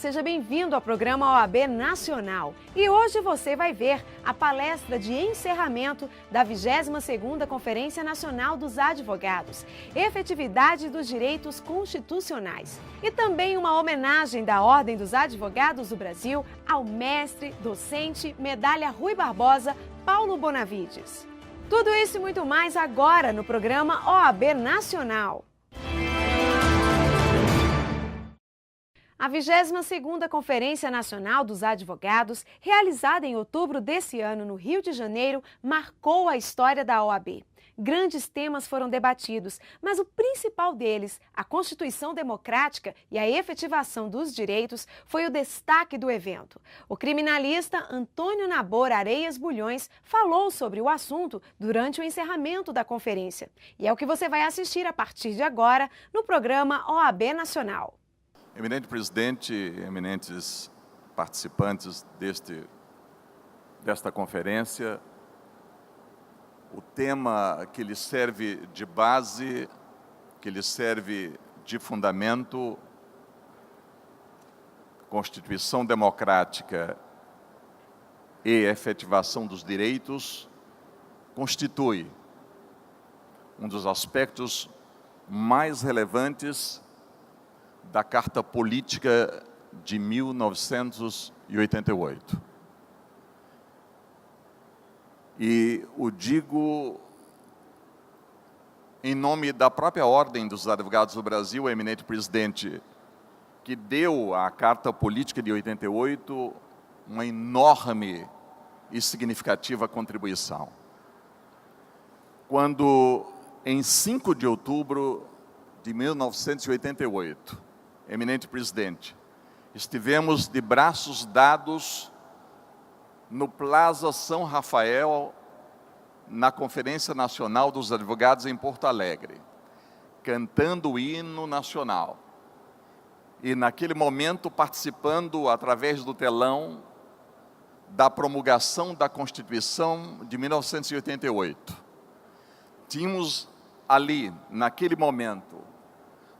seja bem-vindo ao programa OAB Nacional. E hoje você vai ver a palestra de encerramento da 22ª Conferência Nacional dos Advogados, Efetividade dos Direitos Constitucionais. E também uma homenagem da Ordem dos Advogados do Brasil ao mestre, docente, medalha Rui Barbosa, Paulo Bonavides. Tudo isso e muito mais agora no programa OAB Nacional. A 22ª Conferência Nacional dos Advogados, realizada em outubro desse ano no Rio de Janeiro, marcou a história da OAB. Grandes temas foram debatidos, mas o principal deles, a Constituição Democrática e a efetivação dos direitos, foi o destaque do evento. O criminalista Antônio Nabor Areias Bulhões falou sobre o assunto durante o encerramento da conferência. E é o que você vai assistir a partir de agora no programa OAB Nacional. Eminente presidente, eminentes participantes desta conferência, o tema que lhe serve de base, que lhe serve de fundamento, Constituição Democrática e efetivação dos direitos, constitui um dos aspectos mais relevantes da Carta Política de 1988. E o digo em nome da própria Ordem dos Advogados do Brasil, eminente presidente, que deu à Carta Política de 88 uma enorme e significativa contribuição. Quando, em 5 de outubro de 1988, eminente presidente, estivemos de braços dados no Plaza São Rafael, na Conferência Nacional dos Advogados em Porto Alegre, cantando o hino nacional. E naquele momento participando, através do telão, da promulgação da Constituição de 1988. Tínhamos ali, naquele momento,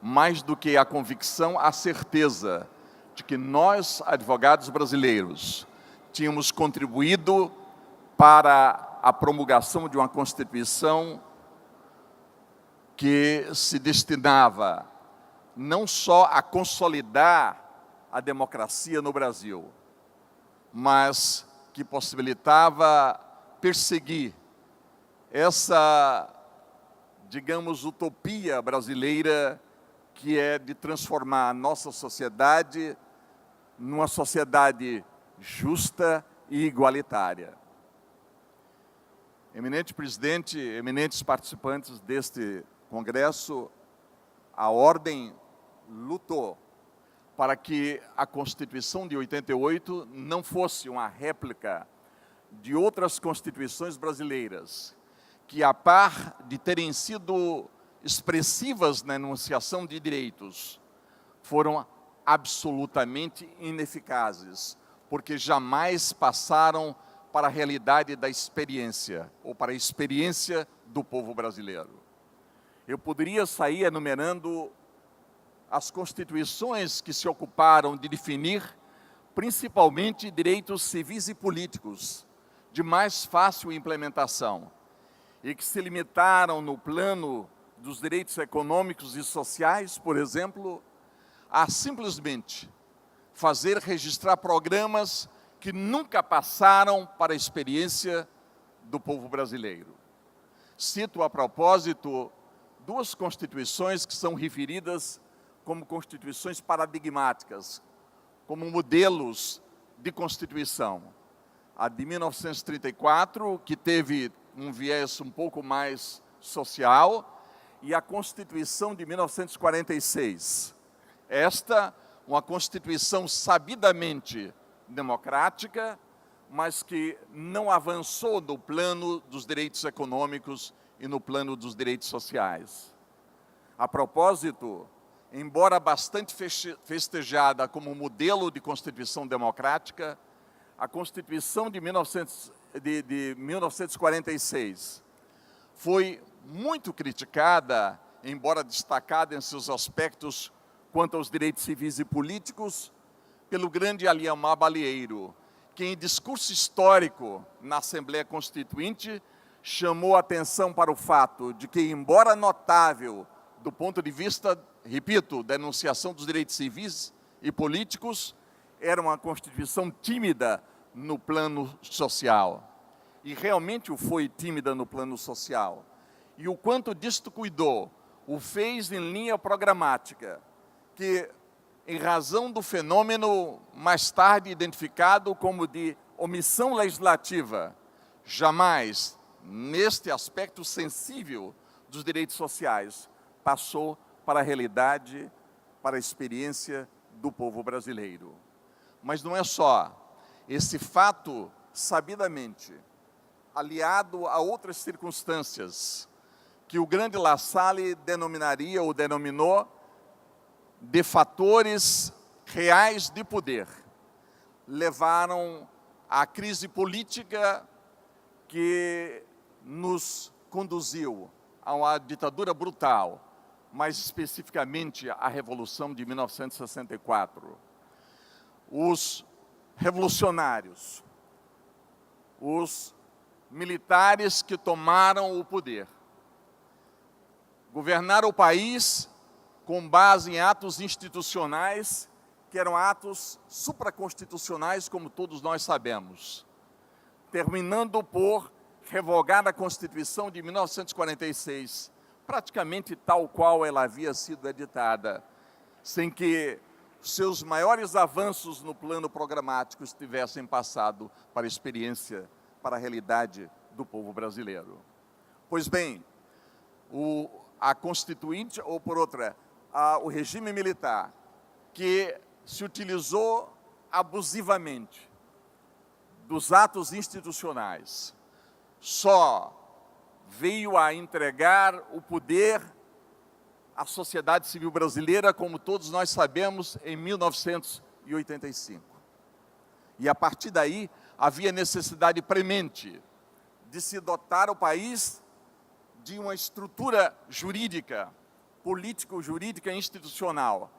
mais do que a convicção, a certeza de que nós, advogados brasileiros, tínhamos contribuído para a promulgação de uma Constituição que se destinava não só a consolidar a democracia no Brasil, mas que possibilitava perseguir essa, digamos, utopia brasileira que é de transformar a nossa sociedade numa sociedade justa e igualitária. Eminente presidente, eminentes participantes deste congresso, a Ordem lutou para que a Constituição de 88 não fosse uma réplica de outras constituições brasileiras, que, a par de terem sido expressivas na enunciação de direitos, foram absolutamente ineficazes, porque jamais passaram para a realidade da experiência, ou para a experiência do povo brasileiro. Eu poderia sair enumerando as constituições que se ocuparam de definir, principalmente, direitos civis e políticos, de mais fácil implementação, e que se limitaram no plano dos direitos econômicos e sociais, por exemplo, a simplesmente fazer registrar programas que nunca passaram para a experiência do povo brasileiro. Cito a propósito 2 constituições que são referidas como constituições paradigmáticas, como modelos de Constituição. A de 1934, que teve um viés um pouco mais social, e a Constituição de 1946. Esta, uma Constituição sabidamente democrática, mas que não avançou no plano dos direitos econômicos e no plano dos direitos sociais. A propósito, embora bastante festejada como modelo de Constituição democrática, a Constituição de 1946 foi muito criticada, embora destacada em seus aspectos quanto aos direitos civis e políticos, pelo grande Aliamar Balieiro, que em discurso histórico na Assembleia Constituinte chamou a atenção para o fato de que, embora notável do ponto de vista, repito, da enunciação dos direitos civis e políticos, era uma Constituição tímida no plano social. E realmente o foi tímida no plano social. E o quanto disto cuidou, o fez em linha programática, que, em razão do fenômeno mais tarde identificado como de omissão legislativa, jamais, neste aspecto sensível dos direitos sociais, passou para a realidade, para a experiência do povo brasileiro. Mas não é só. Esse fato, sabidamente, aliado a outras circunstâncias, que o grande La Salle denominaria ou denominou de fatores reais de poder, levaram à crise política que nos conduziu a uma ditadura brutal, mais especificamente a Revolução de 1964. Os revolucionários, os militares que tomaram o poder, governaram o país com base em atos institucionais, que eram atos supraconstitucionais, como todos nós sabemos, terminando por revogar a Constituição de 1946, praticamente tal qual ela havia sido editada, sem que seus maiores avanços no plano programático tivessem passado para a experiência, para a realidade do povo brasileiro. Pois bem, a Constituinte, ou por outra, o regime militar, que se utilizou abusivamente dos atos institucionais, só veio a entregar o poder à sociedade civil brasileira, como todos nós sabemos, em 1985. E a partir daí, havia necessidade premente de se dotar o país de uma estrutura jurídica, político-jurídica e institucional,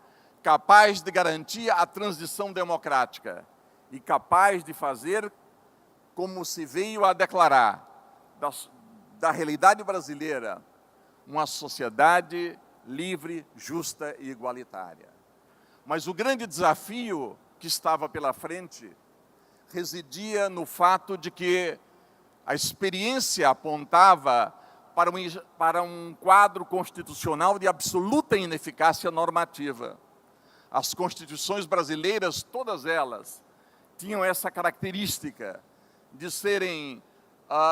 capaz de garantir a transição democrática e capaz de fazer, como se veio a declarar, da realidade brasileira, uma sociedade livre, justa e igualitária. Mas o grande desafio que estava pela frente residia no fato de que a experiência apontava para um quadro constitucional de absoluta ineficácia normativa. As constituições brasileiras, todas elas, tinham essa característica de serem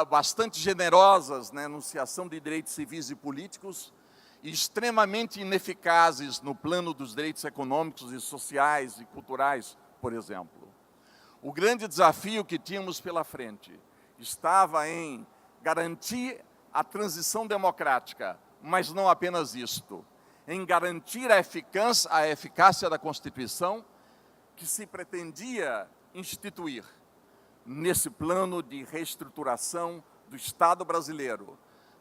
bastante generosas na enunciação de direitos civis e políticos e extremamente ineficazes no plano dos direitos econômicos e sociais e culturais, por exemplo. O grande desafio que tínhamos pela frente estava em garantir a transição democrática, mas não apenas isto, em garantir a eficácia da Constituição que se pretendia instituir nesse plano de reestruturação do Estado brasileiro,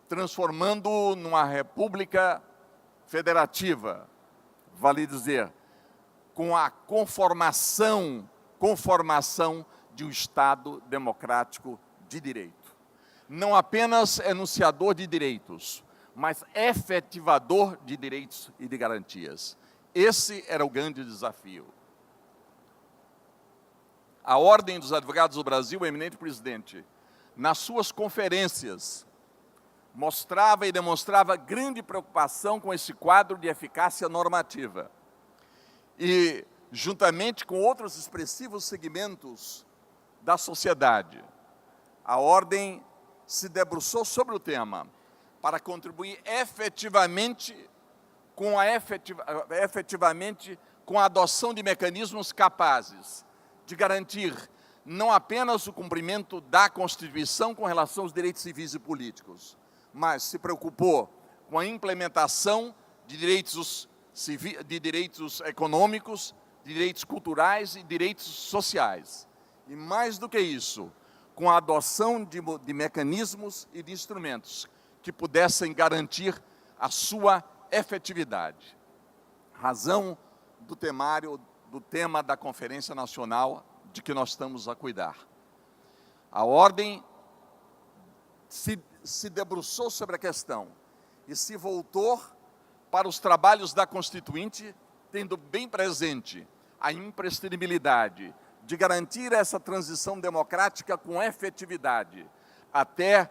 transformando-o numa república federativa, vale dizer, com a conformação de um Estado democrático de direito. Não apenas enunciador de direitos, mas efetivador de direitos e de garantias. Esse era o grande desafio. A Ordem dos Advogados do Brasil, o eminente presidente, nas suas conferências, mostrava e demonstrava grande preocupação com esse quadro de eficácia normativa. E, juntamente com outros expressivos segmentos da sociedade, a Ordem se debruçou sobre o tema para contribuir efetivamente com a adoção de mecanismos capazes de garantir não apenas o cumprimento da Constituição com relação aos direitos civis e políticos, mas se preocupou com a implementação de direitos econômicos, de direitos culturais e direitos sociais. E mais do que isso, com a adoção de mecanismos e de instrumentos que pudessem garantir a sua efetividade. Razão do temário do tema da Conferência Nacional de que nós estamos a cuidar. A Ordem se debruçou sobre a questão e se voltou para os trabalhos da Constituinte, tendo bem presente a imprescindibilidade de garantir essa transição democrática com efetividade, até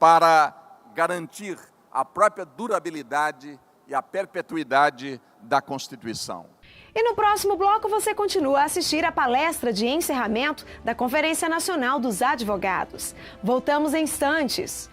para garantir a própria durabilidade e a perpetuidade da Constituição. E no próximo bloco você continua a assistir a palestra de encerramento da Conferência Nacional dos Advogados. Voltamos em instantes.